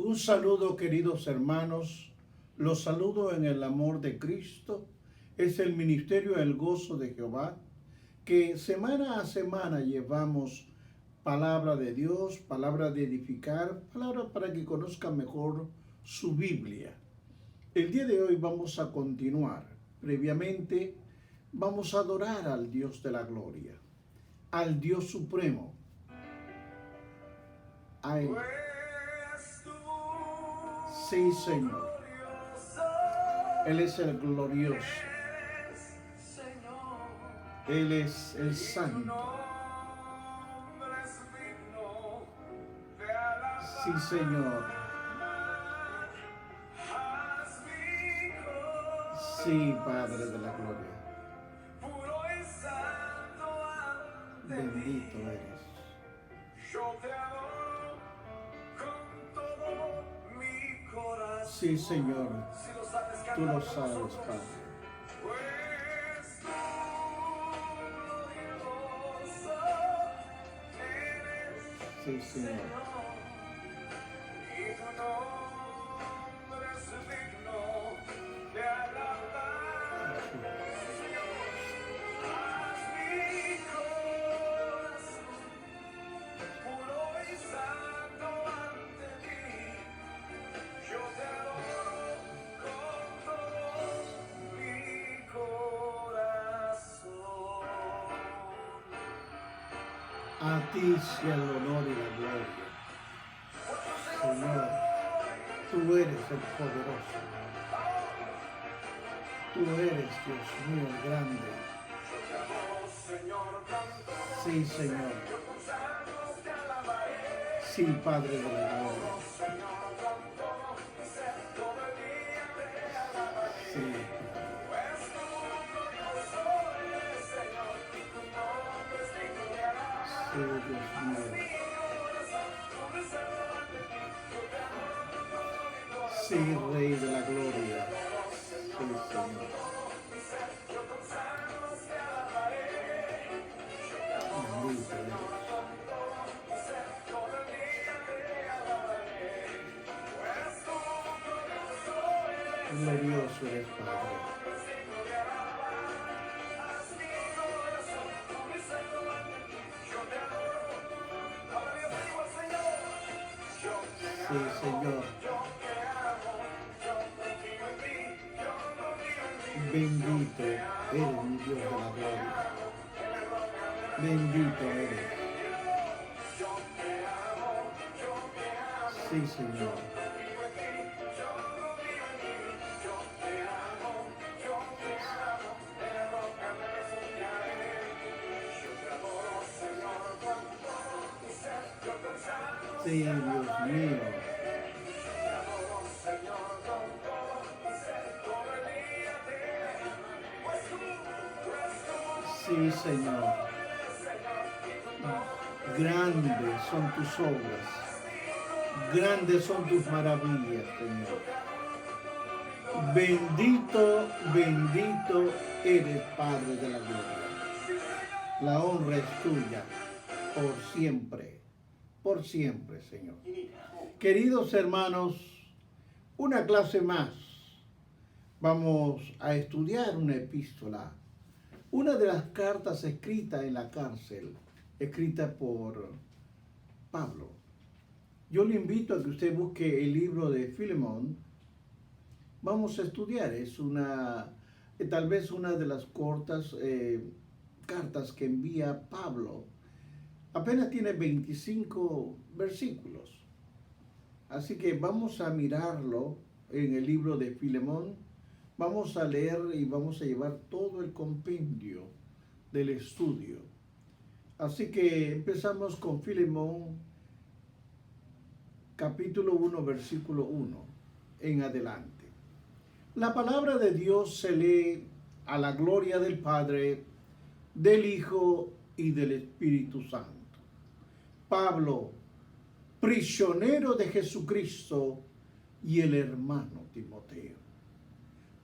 Un saludo, queridos hermanos, los saludo en el amor de Cristo. Es el Ministerio del Gozo de Jehová, que semana a semana llevamos palabra de Dios, palabra de edificar, palabra para que conozcan mejor su Biblia. El día de hoy vamos a continuar. Previamente vamos a adorar al Dios de la gloria, al Dios supremo, a Él. Sí, Señor. Él es el glorioso. Él es el santo. Sí, Señor. Sí, Padre de la gloria. Bendito eres. Sí, Señor. Tú lo sabes, Padre. Sí, Señor. A ti sea el honor y la gloria. Señor, tú eres el poderoso. Tú eres, Dios mío, el grande. Sí, Señor. Sí, Padre de la gloria. Sí. Sí, Dios mío. Sí, Rey de la gloria. Sí, Señor. Bendito eres. Glorioso eres, Padre. Sí, Señor. Bendito eres, mi Dios de la gloria. Bendito eres. Sí, Señor. Sí, Dios mío. Sí, Señor. Grandes son tus obras. Grandes son tus maravillas, Señor. Bendito, bendito eres, Padre de la gloria. La honra es tuya por siempre, Señor. Queridos hermanos, una clase más. Vamos a estudiar una epístola, una de las cartas escritas en la cárcel, escrita por Pablo. Yo le invito a que usted busque el libro de Filemón. Vamos a estudiar, es tal vez una de las cortas cartas que envía Pablo. Apenas tiene 25 versículos. Así que vamos a mirarlo en el libro de Filemón. Vamos a leer y vamos a llevar todo el compendio del estudio. Así que empezamos con Filemón, capítulo 1, versículo 1, en adelante. La palabra de Dios se lee a la gloria del Padre, del Hijo y del Espíritu Santo. Pablo, prisionero de Jesucristo, y el hermano Timoteo.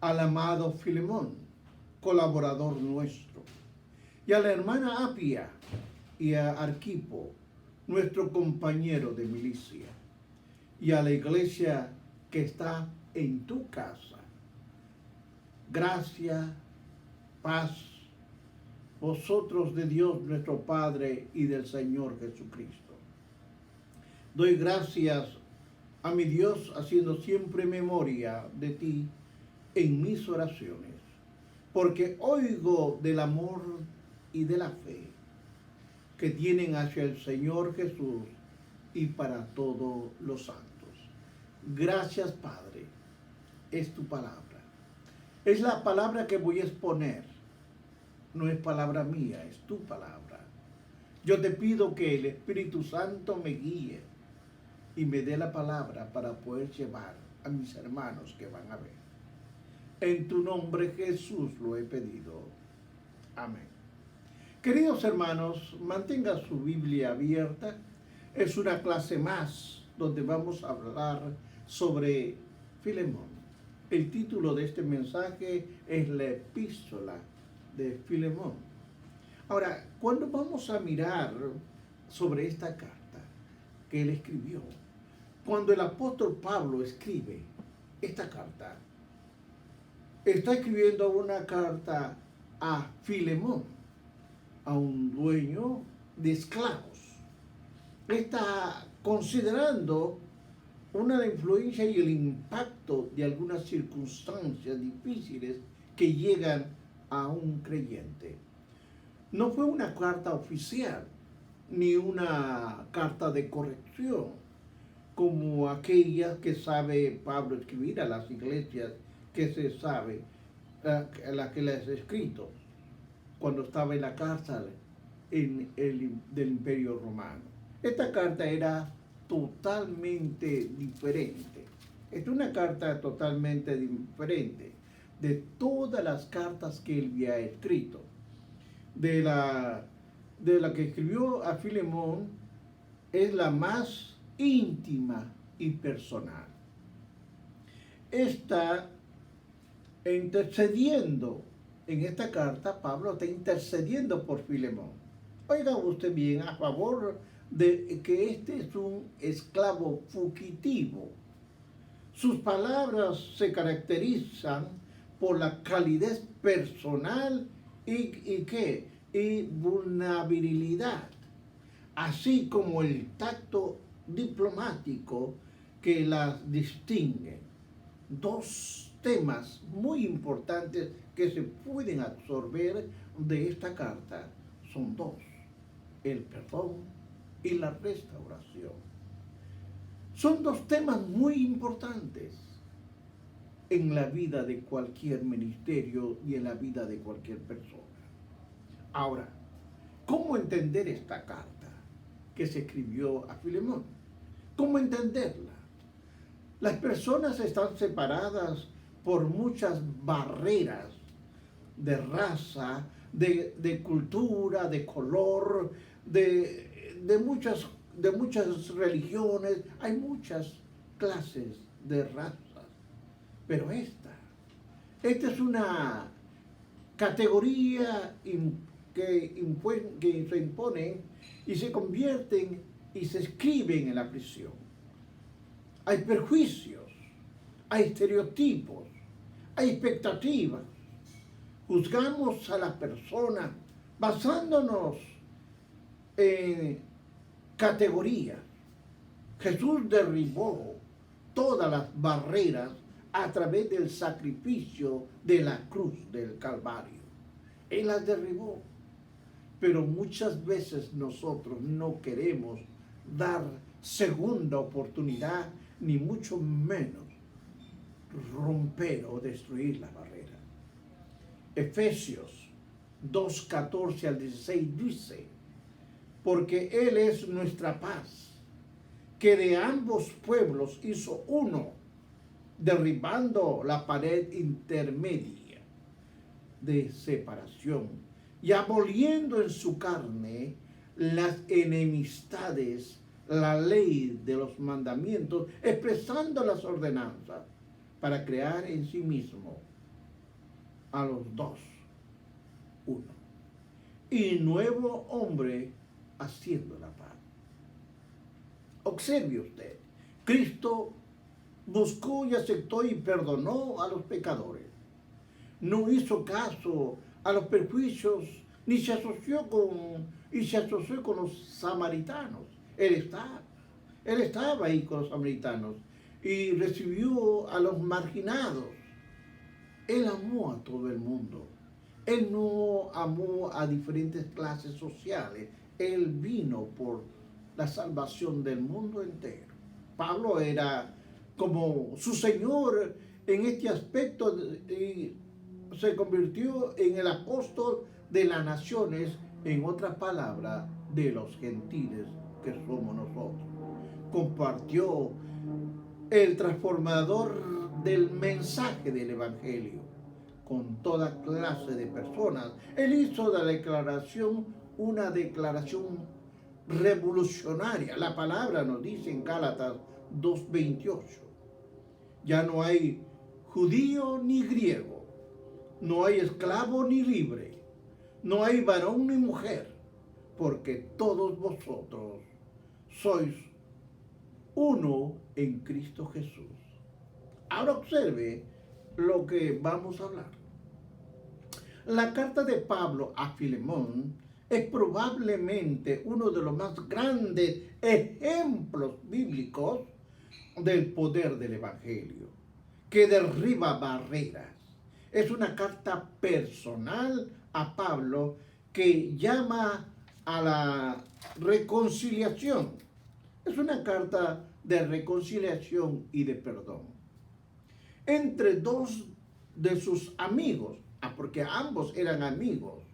Al amado Filemón, colaborador nuestro, y a la hermana Apia y a Arquipo, nuestro compañero de milicia. y a la iglesia que está en tu casa. Gracia, paz, vosotros de Dios nuestro Padre y del Señor Jesucristo. Doy gracias a mi Dios haciendo siempre memoria de ti en mis oraciones, porque oigo del amor y de la fe que tienen hacia el Señor Jesús y para todos los santos. Gracias, Padre, es tu palabra. Es la palabra que voy a exponer. No es palabra mía, es tu palabra. Yo te pido que el Espíritu Santo me guíe y me dé la palabra para poder llevar a mis hermanos que van a ver. En tu nombre, Jesús, lo he pedido. Amén. Queridos hermanos, mantenga su Biblia abierta. Es una clase más donde vamos a hablar sobre Filemón. El título de este mensaje es la epístola de Filemón. Ahora, cuando vamos a mirar sobre esta carta que él escribió, cuando el apóstol Pablo escribe esta carta, está escribiendo una carta a Filemón, a un dueño de esclavos. Está considerando una influencia y el impacto de algunas circunstancias difíciles que llegan a un creyente. No fue una carta oficial, ni una carta de corrección, como aquellas que sabe Pablo escribir a las iglesias que se sabe, a las que les ha escrito, cuando estaba en la cárcel del Imperio Romano. Esta carta era totalmente diferente. Es una carta totalmente diferente de todas las cartas que él había escrito. De la que escribió a Filemón, es la más íntima y personal. Está intercediendo, en esta carta Pablo está intercediendo por Filemón. Oiga usted bien, a favor de que este es un esclavo fugitivo. Sus palabras se caracterizan por la calidez personal y vulnerabilidad, así como el tacto diplomático que las distinguen. Dos temas muy importantes que se pueden absorber de esta carta son dos: el perdón y la restauración. Son dos temas muy importantes en la vida de cualquier ministerio y en la vida de cualquier persona. Ahora, ¿cómo entender esta carta que se escribió a Filemón? ¿Cómo entenderla? Las personas están separadas por muchas barreras de raza, de cultura, de color, de muchas religiones. Hay muchas clases de razas, pero esta es una categoría que se imponen y se convierten y se escriben en la prisión. Hay perjuicios, hay estereotipos, hay expectativas. Juzgamos a la persona basándonos en categorías. Jesús derribó todas las barreras a través del sacrificio de la cruz del Calvario. Él las derribó. Pero muchas veces nosotros no queremos dar segunda oportunidad, ni mucho menos romper o destruir la barrera. Efesios 2:14 al 16 dice: porque Él es nuestra paz, que de ambos pueblos hizo uno, derribando la pared intermedia de separación y aboliendo en su carne las enemistades, la ley de los mandamientos, expresando las ordenanzas, para crear en sí mismo a los dos uno, y nuevo hombre haciendo la paz. Observe usted Cristo buscó y aceptó y perdonó a los pecadores. No hizo caso a los perjuicios ni se asoció con los samaritanos. Él estaba ahí con los samaritanos y recibió a los marginados. Él amó a todo el mundo. Él no amó a diferentes clases sociales. Él vino por la salvación del mundo entero. Pablo era como su Señor en este aspecto y se convirtió en el apóstol de las naciones, en otras palabras, de los gentiles que somos nosotros. Compartió el transformador del mensaje del Evangelio con toda clase de personas. Él hizo la declaración, una declaración revolucionaria. La palabra nos dice en Gálatas 2:28. Ya no hay judío ni griego, no hay esclavo ni libre, no hay varón ni mujer, porque todos vosotros sois uno en Cristo Jesús. Ahora observe lo que vamos a hablar. La carta de Pablo a Filemón es probablemente uno de los más grandes ejemplos bíblicos del poder del Evangelio, que derriba barreras. Es una carta personal a Pablo que llama a la reconciliación. Es una carta de reconciliación y de perdón entre dos de sus amigos, porque ambos eran amigos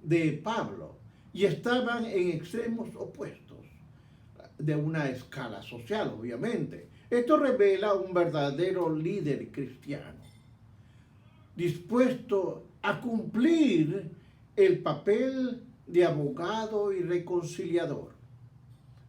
de Pablo y estaban en extremos opuestos de una escala social, obviamente. Esto revela un verdadero líder cristiano, dispuesto a cumplir el papel de abogado y reconciliador.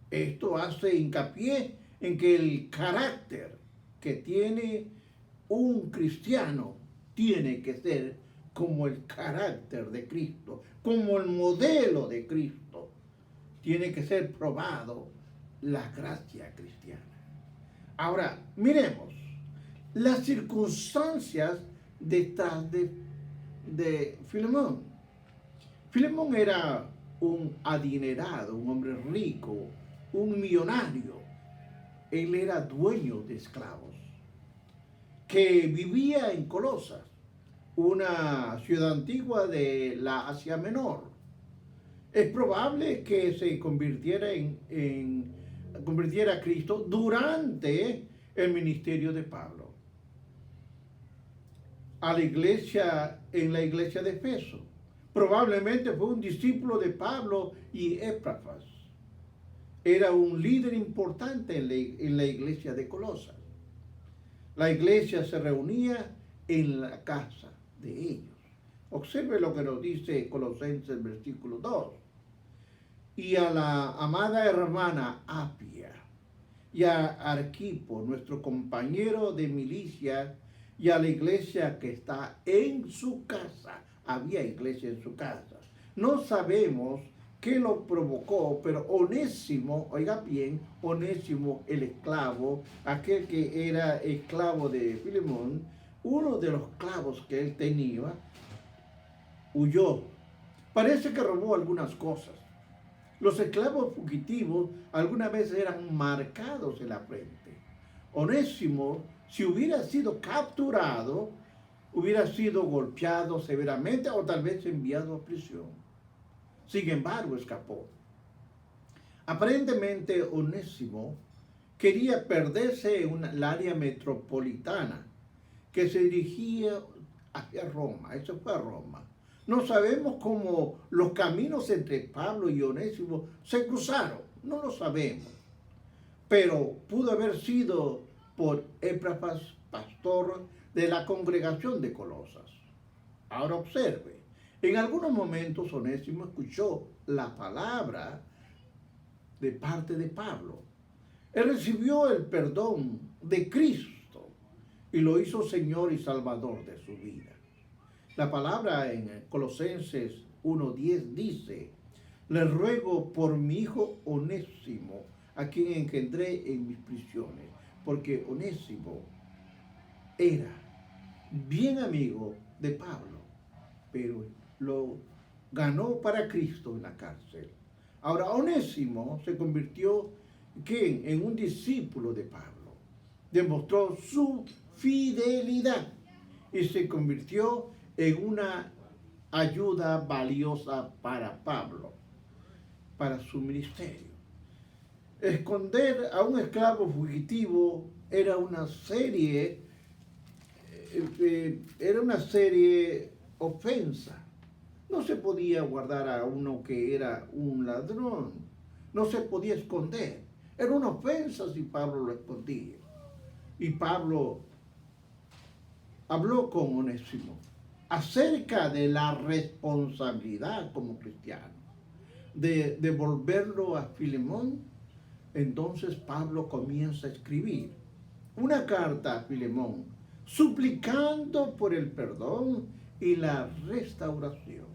Esto hace hincapié en que el carácter que tiene un cristiano tiene que ser como el carácter de Cristo, como el modelo de Cristo. Tiene que ser probado la gracia cristiana. Ahora, miremos las circunstancias detrás de Filemón. Filemón era un adinerado, un hombre rico, un millonario. Él era dueño de esclavos, que vivía en Colosas, una ciudad antigua de la Asia Menor. Es probable que se convirtiera convirtiera a Cristo durante el ministerio de Pablo. A la iglesia, en la iglesia de Efeso. Probablemente fue un discípulo de Pablo y Epafras. Era un líder importante en la iglesia de Colosas. La iglesia se reunía en la casa de ellos. Observe lo que nos dice Colosenses versículo 2. Y a la amada hermana Apia, y a Arquipo, nuestro compañero de milicia, y a la iglesia que está en su casa. Había iglesia en su casa. No sabemos qué lo provocó, pero Onésimo, oiga bien, Onésimo el esclavo, aquel que era esclavo de Filemón, uno de los esclavos que él tenía, huyó. Parece que robó algunas cosas. Los esclavos fugitivos algunas veces eran marcados en la frente. Onésimo, si hubiera sido capturado, hubiera sido golpeado severamente o tal vez enviado a prisión. Sin embargo, escapó. Aparentemente, Onésimo quería perderse en el área metropolitana que se dirigía hacia Roma. Eso fue a Roma. No sabemos cómo los caminos entre Pablo y Onésimo se cruzaron. No lo sabemos. Pero pudo haber sido por Epafras, pastor de la congregación de Colosas. Ahora observe. En algunos momentos Onésimo escuchó la palabra de parte de Pablo. Él recibió el perdón de Cristo y lo hizo Señor y Salvador de su vida. La palabra en Colosenses 1:10 dice: le ruego por mi hijo Onésimo, a quien engendré en mis prisiones. porque Onésimo era bien amigo de Pablo, pero lo ganó para Cristo en la cárcel. Ahora, Onésimo se convirtió en un discípulo de Pablo. Demostró su fidelidad y se convirtió en una ayuda valiosa para Pablo, para su ministerio. Esconder a un esclavo fugitivo era una serie ofensa. No se podía guardar a uno que era un ladrón. No se podía esconder. Era una ofensa si Pablo lo escondía. Y Pablo habló con Onésimo acerca de la responsabilidad como cristiano, de devolverlo a Filemón. Entonces Pablo comienza a escribir una carta a Filemón, suplicando por el perdón y la restauración.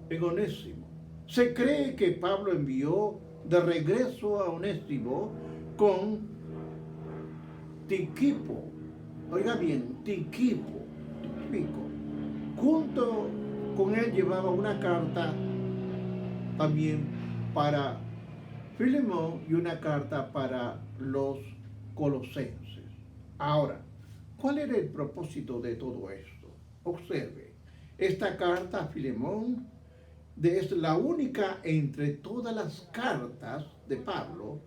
En Onésimo, se cree que Pablo envió de regreso a Onésimo con Tíquico. Oiga bien, Tíquico. Junto con él llevaba una carta también para Filemón y una carta para los colosenses. Ahora, ¿cuál era el propósito de todo esto? Observe, esta carta a Filemón es la única entre todas las cartas de Pablo.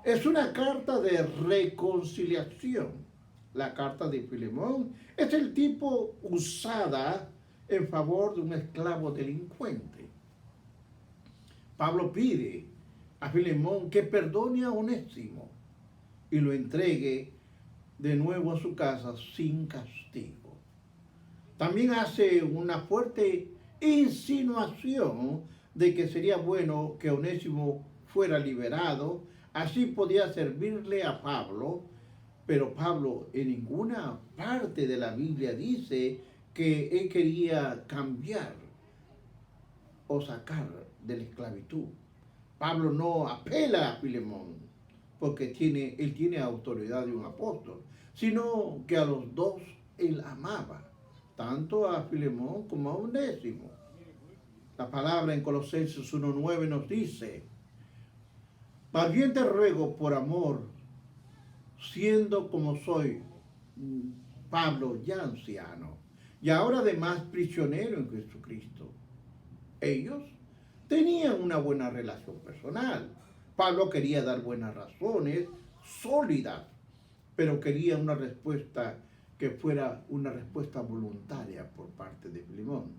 Es una carta de reconciliación. La carta de Filemón es el tipo usada en favor de un esclavo delincuente. Pablo pide a Filemón que perdone a Onésimo y lo entregue de nuevo a su casa sin castigo. También hace una fuerte insinuación de que sería bueno que Onésimo fuera liberado, así podía servirle a Pablo, pero Pablo en ninguna parte de la Biblia dice que él quería cambiar o sacar de la esclavitud. Pablo no apela a Filemón porque él tiene autoridad de un apóstol, sino que a los dos él amaba, tanto a Filemón como a Onésimo. La palabra en Colosenses 1:9 nos dice: más bien te ruego por amor, siendo como soy, Pablo ya anciano, y ahora además prisionero en Jesucristo. Ellos tenían una buena relación personal. Pablo quería dar buenas razones, sólidas, pero quería una respuesta que fuera una respuesta voluntaria por parte de Filemón.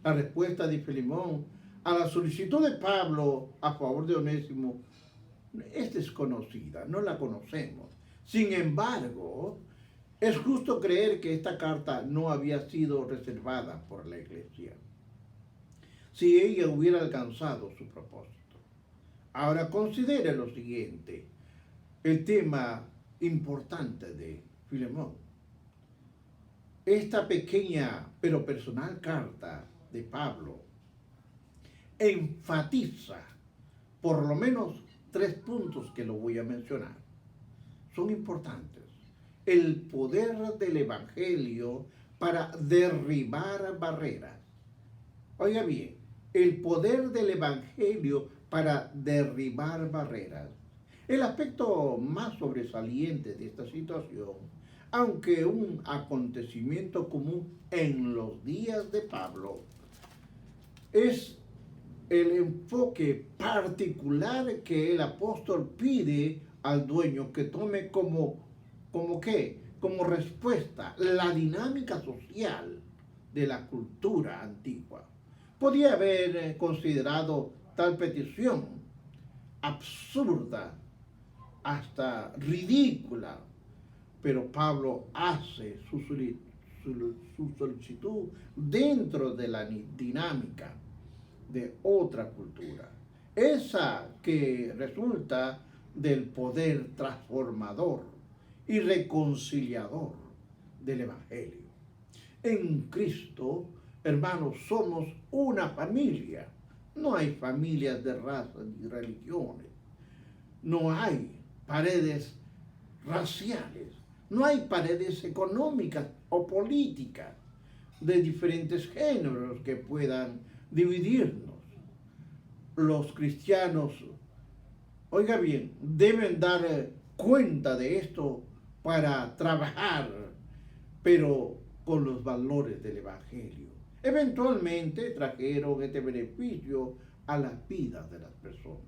La respuesta de Filemón a la solicitud de Pablo a favor de Onésimo es desconocida, no la conocemos. Sin embargo, es justo creer que esta carta no había sido reservada por la iglesia, si ella hubiera alcanzado su propósito. Ahora considere lo siguiente, el tema importante de Filemón. Esta pequeña pero personal carta de Pablo enfatiza por lo menos 3 puntos que lo voy a mencionar. Son importantes. El poder del Evangelio para derribar barreras. Oiga bien, el poder del Evangelio para derribar barreras. El aspecto más sobresaliente de esta situación, aunque un acontecimiento común en los días de Pablo, es el enfoque particular que el apóstol pide al dueño que tome como respuesta la dinámica social de la cultura antigua. Podía haber considerado tal petición absurda, hasta ridícula, pero Pablo hace su solicitud dentro de la dinámica de otra cultura, esa que resulta del poder transformador y reconciliador del Evangelio. En Cristo, hermanos, somos una familia. No hay familias de razas ni religiones. No hay paredes raciales, no hay paredes económicas o políticas de diferentes géneros que puedan dividirnos. Los cristianos, oiga bien, deben dar cuenta de esto para trabajar, pero con los valores del Evangelio. Eventualmente trajeron este beneficio a las vidas de las personas.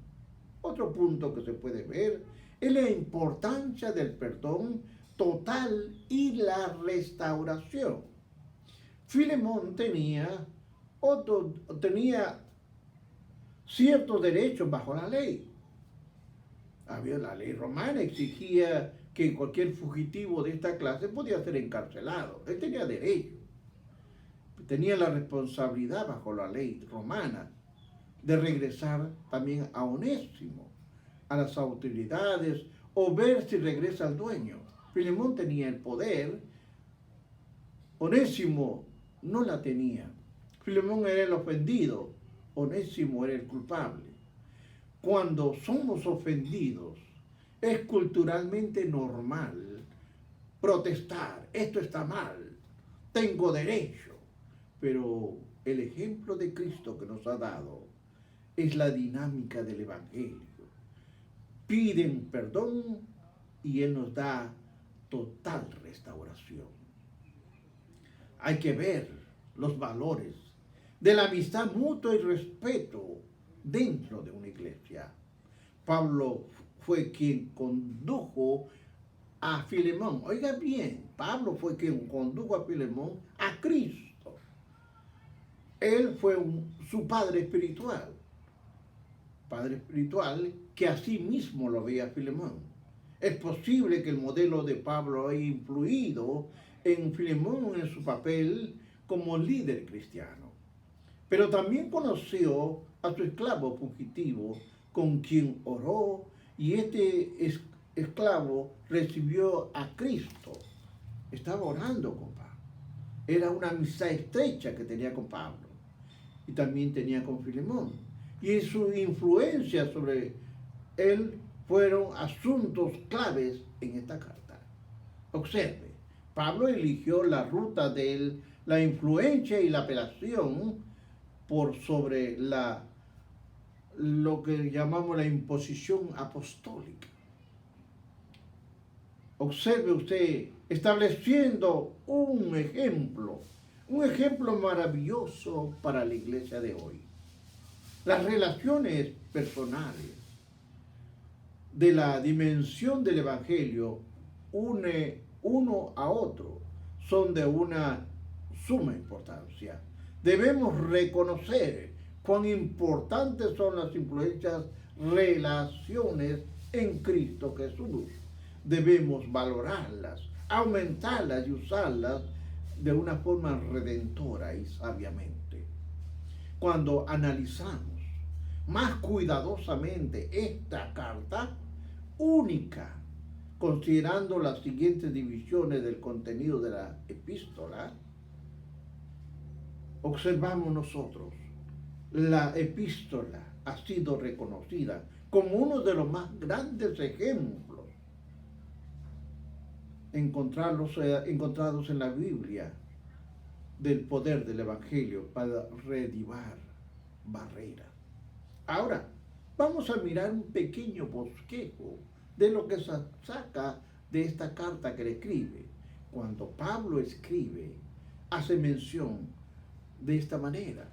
Otro punto que se puede ver es la importancia del perdón total y la restauración. Filemón tenía ciertos derechos bajo la ley. Había la ley romana, exigía que cualquier fugitivo de esta clase podía ser encarcelado. Él tenía derecho. Tenía la responsabilidad bajo la ley romana de regresar también a Onésimo, a las autoridades, o ver si regresa al dueño. Filemón tenía el poder, Onésimo no la tenía. Filemón era el ofendido, Onésimo era el culpable. Cuando somos ofendidos, es culturalmente normal protestar, esto está mal, tengo derecho. Pero el ejemplo de Cristo que nos ha dado es la dinámica del Evangelio. Piden perdón y Él nos da total restauración. Hay que ver los valores de la amistad mutua y respeto dentro de una iglesia. Pablo fue quien condujo a Filemón. Oiga bien, Pablo fue quien condujo a Filemón a Cristo. Él fue su padre espiritual que así mismo lo veía Filemón. Es posible que el modelo de Pablo haya influido en Filemón en su papel como líder cristiano. Pero también conoció a su esclavo fugitivo con quien oró, y este esclavo recibió a Cristo. Estaba orando con Pablo. Era una amistad estrecha que tenía con Pablo y también tenía con Filemón. Y su influencia sobre él fueron asuntos claves en esta carta. Observe, Pablo eligió la ruta de la influencia y la apelación por sobre lo que llamamos la imposición apostólica. Observe usted, estableciendo un ejemplo maravilloso para la iglesia de hoy. Las relaciones personales de la dimensión del Evangelio une uno a otro, son de una suma importancia. Debemos reconocer cuán importantes son las influencias, relaciones en Cristo Jesús. Debemos valorarlas, aumentarlas y usarlas de una forma redentora y sabiamente. Cuando analizamos más cuidadosamente esta carta única, considerando las siguientes divisiones del contenido de la epístola, observamos nosotros, la epístola ha sido reconocida como uno de los más grandes ejemplos encontrados en la Biblia del poder del Evangelio para derribar barreras. Ahora, vamos a mirar un pequeño bosquejo de lo que se saca de esta carta que le escribe. Cuando Pablo escribe, hace mención de esta manera.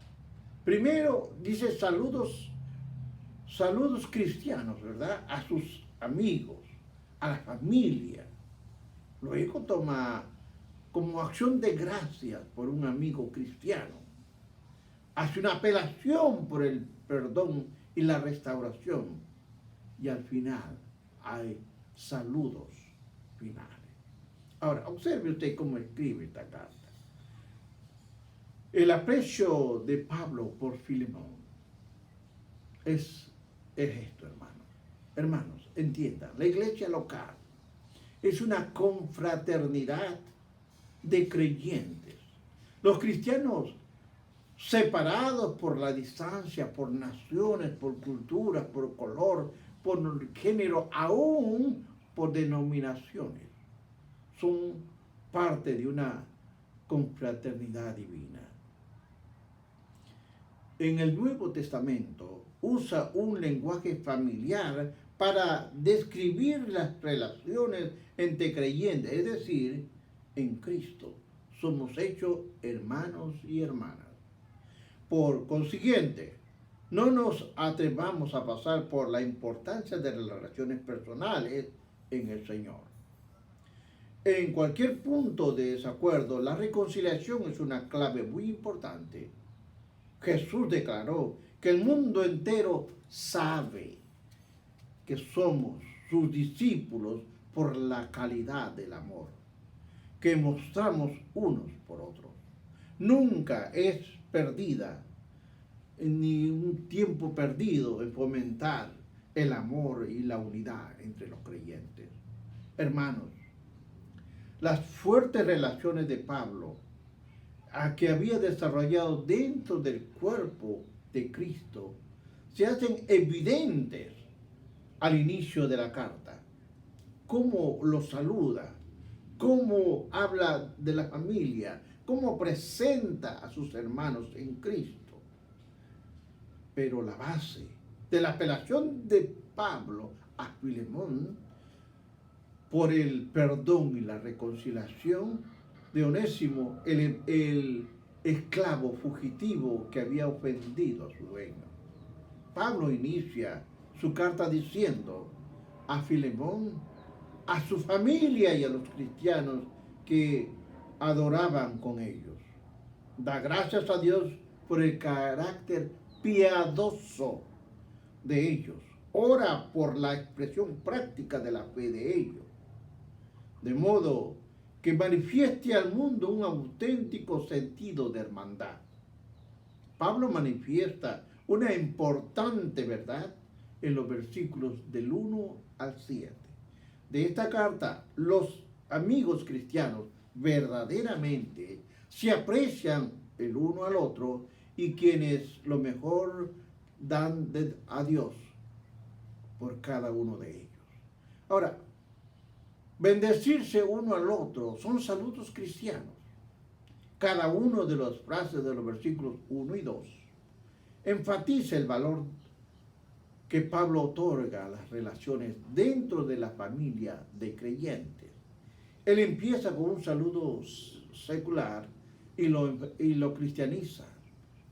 Primero dice saludos cristianos, ¿verdad? A sus amigos, a la familia. Luego toma como acción de gracias por un amigo cristiano. Hace una apelación por el perdón y la restauración. Y al final hay saludos finales. Ahora, observe usted cómo escribe esta carta. El aprecio de Pablo por Filemón es esto, hermanos. Hermanos, entiendan, la iglesia local es una confraternidad de creyentes. Los cristianos separados por la distancia, por naciones, por culturas, por color, por género, aún por denominaciones. Son parte de una confraternidad divina. En el Nuevo Testamento usa un lenguaje familiar para describir las relaciones entre creyentes, es decir, en Cristo somos hechos hermanos y hermanas. Por consiguiente, no nos atrevamos a pasar por la importancia de las relaciones personales en el Señor. En cualquier punto de desacuerdo, la reconciliación es una clave muy importante. Jesús declaró que el mundo entero sabe que somos sus discípulos por la calidad del amor que mostramos unos por otros. Nunca es perdida ni un tiempo perdido en fomentar el amor y la unidad entre los creyentes. Hermanos, las fuertes relaciones de Pablo que había desarrollado dentro del cuerpo de Cristo se hacen evidentes al inicio de la carta. Cómo lo saluda, cómo habla de la familia, cómo presenta a sus hermanos en Cristo. Pero la base de la apelación de Pablo a Filemón por el perdón y la reconciliación de Onésimo, el esclavo fugitivo que había ofendido a su dueño. Pablo inicia su carta diciendo a Filemón, a su familia y a los cristianos que adoraban con ellos. Da gracias a Dios por el carácter piadoso de ellos. Ora por la expresión práctica de la fe de ellos, de modo que manifieste al mundo un auténtico sentido de hermandad. Pablo manifiesta una importante verdad en los versículos del 1 al 7. De esta carta, los amigos cristianos verdaderamente se aprecian el uno al otro y quienes lo mejor dan a Dios por cada uno de ellos. Ahora, bendecirse uno al otro son saludos cristianos. Cada uno de las frases de los versículos 1 y 2 enfatiza el valor que Pablo otorga a las relaciones dentro de la familia de creyentes. Él empieza con un saludo secular y lo cristianiza,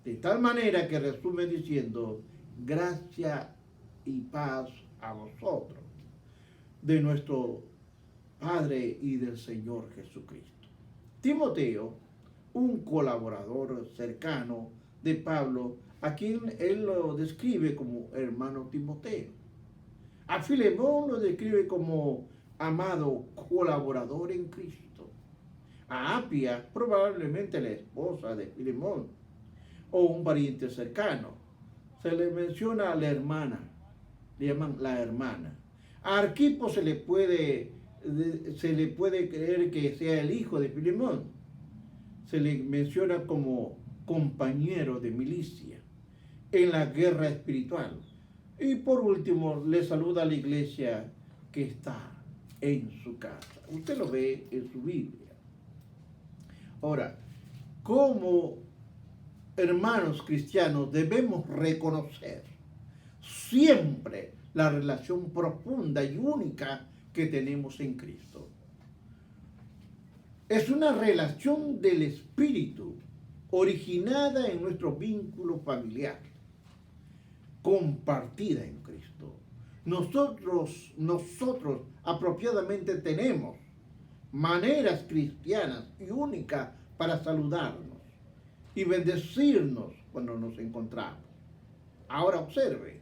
de tal manera que resume diciendo, gracia y paz a vosotros, de nuestro Padre y del Señor Jesucristo. Timoteo, un colaborador cercano de Pablo, a quien él lo describe como hermano Timoteo. A Filemón lo describe como amado colaborador en Cristo. A Apia, probablemente la esposa de Filemón, o un pariente cercano, se le menciona a la hermana, le llaman la hermana. A Arquipo se le puede creer que sea el hijo de Filemón. Se le menciona como compañero de milicia en la guerra espiritual. Y por último, le saluda a la iglesia que está en su casa. Usted lo ve en su Biblia. Ahora, como hermanos cristianos debemos reconocer siempre la relación profunda y única que tenemos en Cristo. Es una relación del Espíritu originada en nuestro vínculo familiar, compartida en Cristo. Nosotros apropiadamente tenemos maneras cristianas y únicas para saludarnos y bendecirnos cuando nos encontramos. Ahora observe,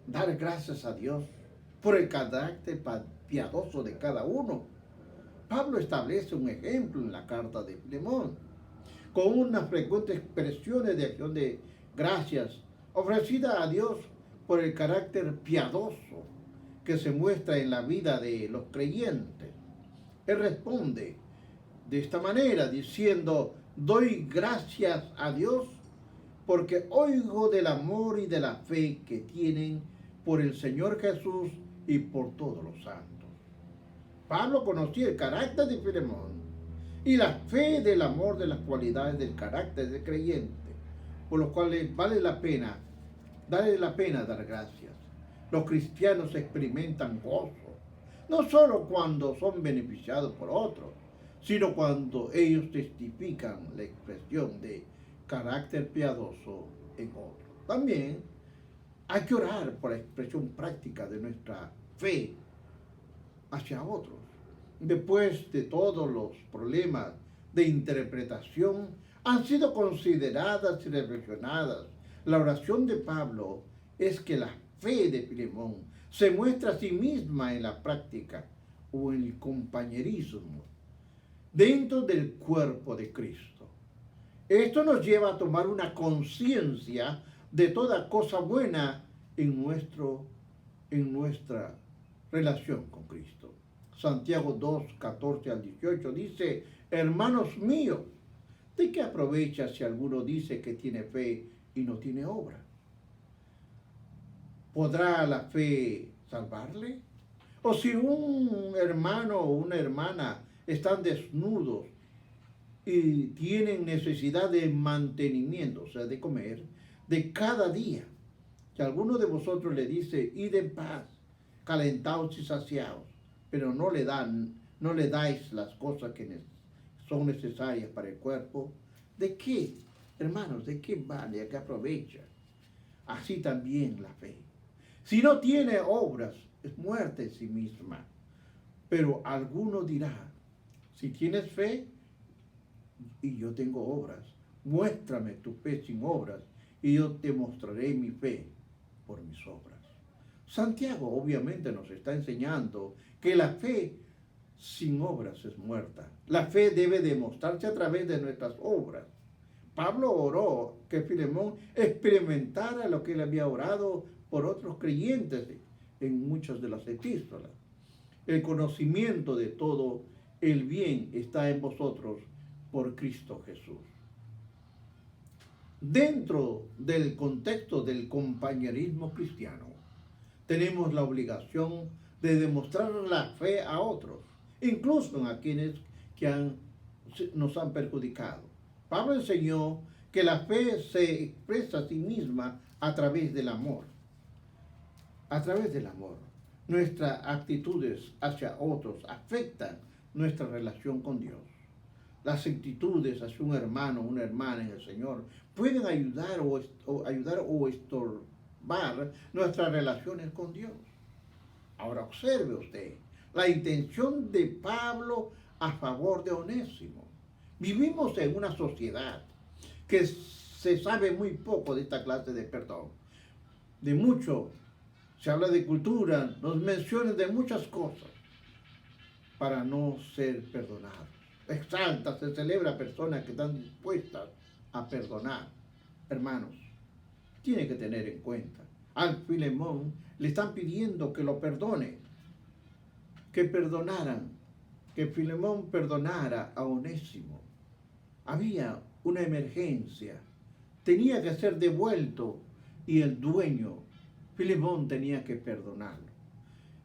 dar gracias a Dios por el carácter piadoso de cada uno. Pablo establece un ejemplo en la carta de Filemón, con unas frecuentes expresiones de acción de gracias ofrecida a Dios por el carácter piadoso que se muestra en la vida de los creyentes. Él responde de esta manera diciendo, doy gracias a Dios porque oigo del amor y de la fe que tienen por el Señor Jesús y por todos los santos. Pablo conocía el carácter de Filemón y la fe del amor de las cualidades del carácter del creyente, por lo cual vale la pena dar gracias. Los cristianos experimentan gozo, no solo cuando son beneficiados por otros, sino cuando ellos testifican la expresión de carácter piadoso en otros. También hay que orar por la expresión práctica de nuestra fe hacia otros. Después de todos los problemas de interpretación han sido consideradas y reflexionadas, la oración de Pablo es que la fe de Filemón se muestra a sí misma en la práctica o en el compañerismo dentro del cuerpo de Cristo. Esto nos lleva a tomar una conciencia de toda cosa buena en nuestra relación con Cristo. Santiago 2, 14 al 18 dice: hermanos míos, ¿de qué aprovecha si alguno dice que tiene fe y no tiene obra? ¿Podrá la fe salvarle? O si un hermano o una hermana están desnudos y tienen necesidad de mantenimiento, o sea, de comer, de cada día, que alguno de vosotros le dice: id en paz, calentaos y saciaos, pero no le dais las cosas que son necesarias para el cuerpo, ¿de qué, hermanos, de qué vale, a qué aprovecha? Así también la fe. Si no tiene obras, es muerte en sí misma. Pero alguno dirá: si tienes fe y yo tengo obras, muéstrame tu fe sin obras y yo te mostraré mi fe por mis obras. Santiago obviamente nos está enseñando que la fe sin obras es muerta. La fe debe demostrarse a través de nuestras obras. Pablo oró que Filemón experimentara lo que él había orado por otros creyentes en muchas de las epístolas. El conocimiento de todo el bien está en vosotros por Cristo Jesús. Dentro del contexto del compañerismo cristiano, tenemos la obligación de demostrar la fe a otros, incluso a quienes nos han perjudicado. Pablo enseñó que la fe se expresa a sí misma a través del amor. A través del amor, nuestras actitudes hacia otros afectan nuestra relación con Dios. Las actitudes hacia un hermano o una hermana en el Señor pueden ayudar o estorbar nuestras relaciones con Dios. Ahora observe usted la intención de Pablo a favor de Onésimo. Vivimos en una sociedad que se sabe muy poco de esta clase de perdón. De mucho se habla de cultura, nos mencionan de muchas cosas para no ser perdonados. Exalta, se celebra personas que están dispuestas a perdonar. Hermanos, tiene que tener en cuenta, al Filemón le están pidiendo que lo perdone, que Filemón perdonara a Onésimo. Había una emergencia, tenía que ser devuelto y el dueño, Filemón, tenía que perdonarlo.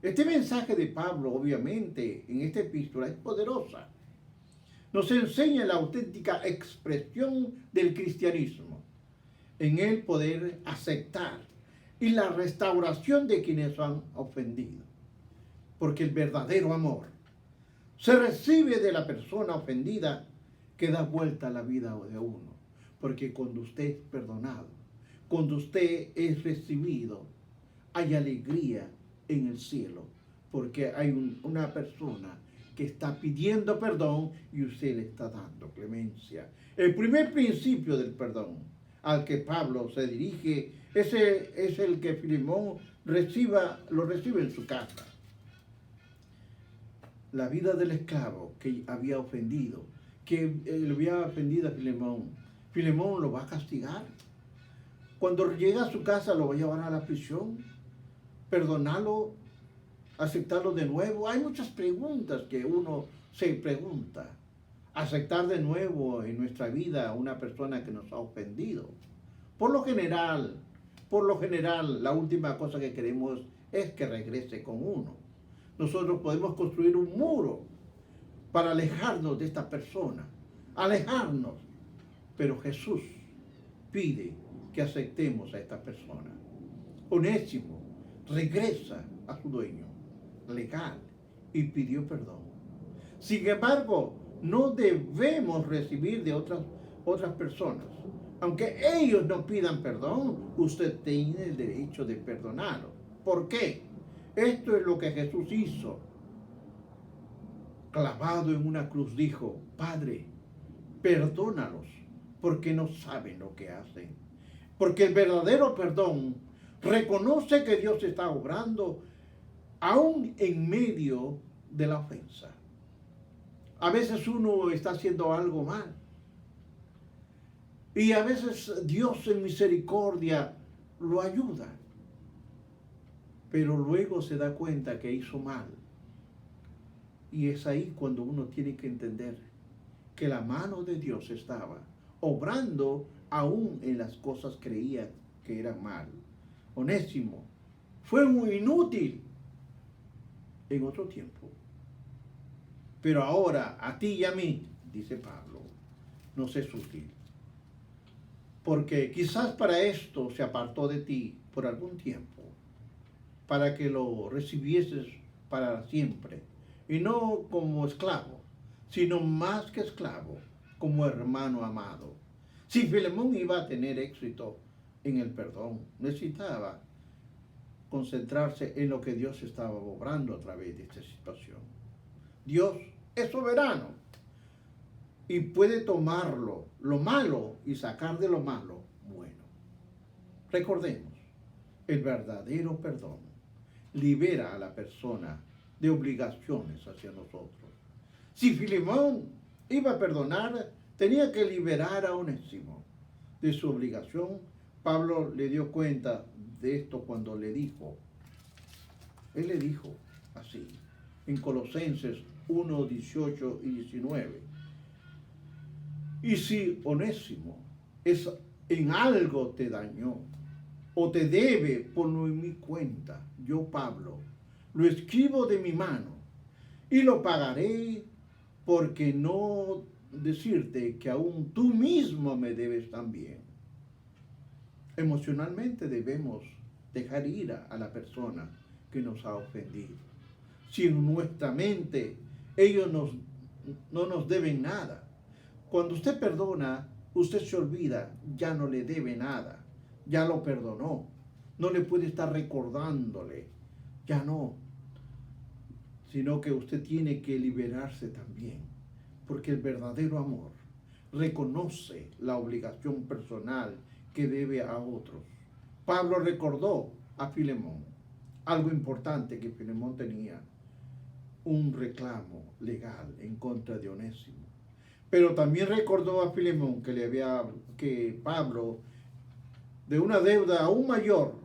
Este mensaje de Pablo, obviamente, en esta epístola es poderosa. Nos enseña la auténtica expresión del cristianismo, en el poder aceptar y la restauración de quienes han ofendido. Porque el verdadero amor se recibe de la persona ofendida, que da vuelta a la vida de uno. Porque cuando usted es perdonado, cuando usted es recibido, hay alegría en el cielo, porque hay una persona que está pidiendo perdón y usted le está dando clemencia. El primer principio del perdón al que Pablo se dirige es el que Filemón lo recibe en su casa. La vida del esclavo que había ofendido, a Filemón, Filemón lo va a castigar. Cuando llega a su casa lo va a llevar a la prisión, perdonarlo, aceptarlo de nuevo. Hay muchas preguntas que uno se pregunta. Aceptar de nuevo en nuestra vida a una persona que nos ha ofendido. Por lo general, la última cosa que queremos es que regrese con uno. nosotros podemos construir un muro para alejarnos de esta persona, alejarnos. Pero Jesús pide que aceptemos a esta persona. Onésimo regresa a su dueño legal y pidió perdón. Sin embargo, no debemos recibir de otras personas. Aunque ellos no pidan perdón, usted tiene el derecho de perdonarlos. ¿Por qué? Esto es lo que Jesús hizo. Clavado en una cruz dijo, Padre, perdónalos, porque no saben lo que hacen. Porque el verdadero perdón reconoce que Dios está obrando aún en medio de la ofensa. A veces uno está haciendo algo mal. Y a veces Dios en misericordia lo ayuda. Pero luego se da cuenta que hizo mal. Y es ahí cuando uno tiene que entender que la mano de Dios estaba obrando aún en las cosas que creía que eran mal. Onésimo fue muy inútil en otro tiempo. Pero ahora, a ti y a mí, dice Pablo, nos es útil. Porque quizás para esto se apartó de ti por algún tiempo, para que lo recibieses para siempre, y no como esclavo, sino más que esclavo, como hermano amado. Si Filemón iba a tener éxito en el perdón, necesitaba concentrarse en lo que Dios estaba obrando a través de esta situación. Dios es soberano y puede tomarlo, lo malo, y sacar de lo malo bueno. Recordemos, el verdadero perdón libera a la persona de obligaciones hacia nosotros. Si Filemón iba a perdonar, tenía que liberar a Onésimo de su obligación. Pablo le dio cuenta de esto cuando le dijo, él le dijo así, en Colosenses 1, 18 y 19. Y si Onésimo en algo te dañó o te debe, ponlo en mi cuenta. Yo, Pablo, lo escribo de mi mano y lo pagaré, porque no decirte que aún tú mismo me debes también. Emocionalmente debemos dejar ir a la persona que nos ha ofendido. Si en nuestra mente ellos no nos deben nada. Cuando usted perdona, usted se olvida, ya no le debe nada, ya lo perdonó. No le puede estar recordándole, ya no. Sino que usted tiene que liberarse también, porque el verdadero amor reconoce la obligación personal que debe a otros. Pablo recordó a Filemón algo importante que Filemón tenía, un reclamo legal en contra de Onésimo. Pero también recordó a Filemón que Pablo de una deuda aún mayor.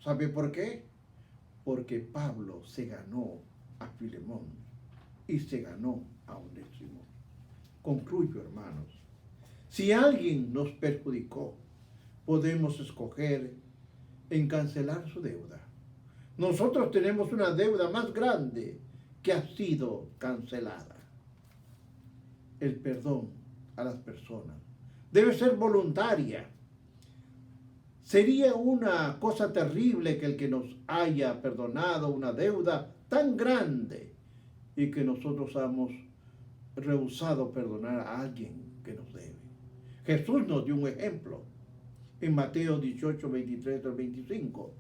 ¿Sabe por qué? Porque Pablo se ganó a Filemón y se ganó a Onésimo. Concluyo, hermanos. Si alguien nos perjudicó, podemos escoger en cancelar su deuda. Nosotros tenemos una deuda más grande que ha sido cancelada. El perdón a las personas debe ser voluntaria. Sería una cosa terrible que el que nos haya perdonado una deuda tan grande y que nosotros hemos rehusado perdonar a alguien que nos debe. Jesús nos dio un ejemplo en Mateo 18, 23 al 25.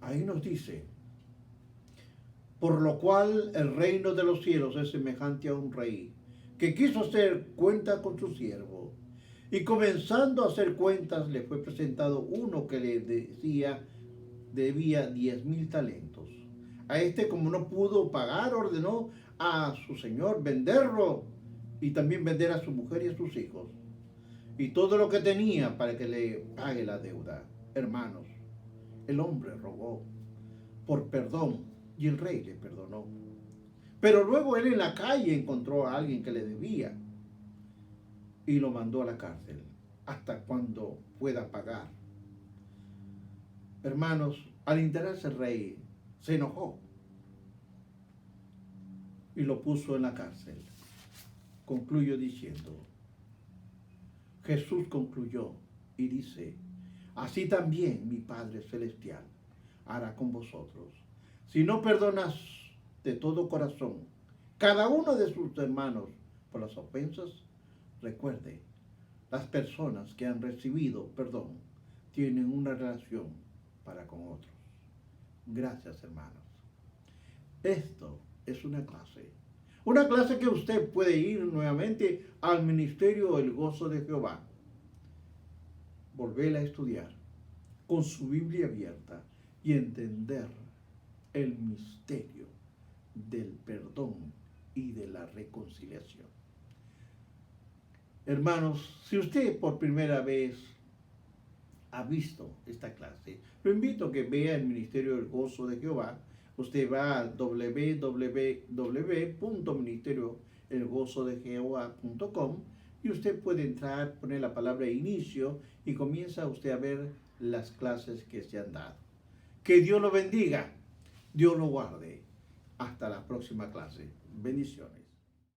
Ahí nos dice, por lo cual el reino de los cielos es semejante a un rey que quiso hacer cuenta con su siervo. Y comenzando a hacer cuentas, le fue presentado uno que le debía 10,000 talentos. A este, como no pudo pagar, ordenó a su señor venderlo y también vender a su mujer y a sus hijos y todo lo que tenía para que le pague la deuda. Hermanos, el hombre rogó por perdón y el rey le perdonó. Pero luego él en la calle encontró a alguien que le debía y lo mandó a la cárcel hasta cuando pueda pagar. Hermanos, al enterarse el rey se enojó y lo puso en la cárcel. Concluyo diciendo, Jesús concluyó y dice, así también mi Padre Celestial hará con vosotros. Si no perdonas de todo corazón cada uno de sus hermanos por las ofensas, recuerde, las personas que han recibido perdón tienen una relación para con otros. Gracias, hermanos. Esto es una clase que usted puede ir nuevamente al Ministerio del Gozo de Jehová, volverla a estudiar con su Biblia abierta y entender el misterio del perdón y de la reconciliación. Hermanos, si usted por primera vez ha visto esta clase, lo invito a que vea el Ministerio del Gozo de Jehová. Usted va a www.ministerioelgozodejehová.com y usted puede entrar, poner la palabra inicio y comienza usted a ver las clases que se han dado. Que Dios lo bendiga, Dios lo guarde. Hasta la próxima clase. Bendiciones.